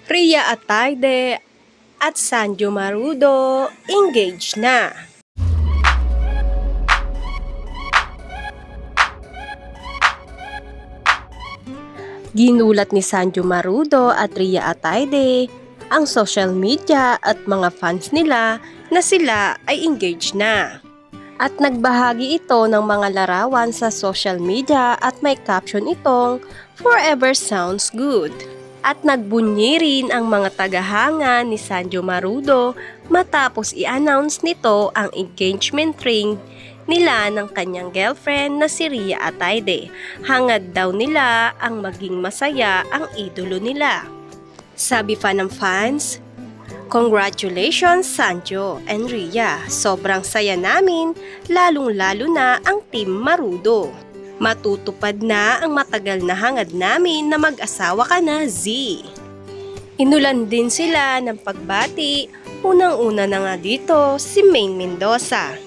Rhea Atayde at Sanjo Marudo engaged na. Ginulat ni Sanjo Marudo at Rhea Atayde ang social media at mga fans nila na sila ay engaged na. At nagbahagi ito ng mga larawan sa social media at may caption itong "Forever Sounds Good". At nagbunyi rin ang mga tagahanga ni Sanjo Marudo matapos i-announce nito ang engagement ring nila ng kanyang girlfriend na si Rhea Atayde. Hangad daw nila ang maging masaya ang idolo nila. Sabi pa ng fans, "Congratulations Sanjo and Rhea, sobrang saya namin, lalong-lalo na ang Team Marudo. Matutupad na ang matagal na hangad namin na mag-asawa ka na, Z." Inulan din sila ng pagbati, unang-una na nga dito si Maine Mendoza.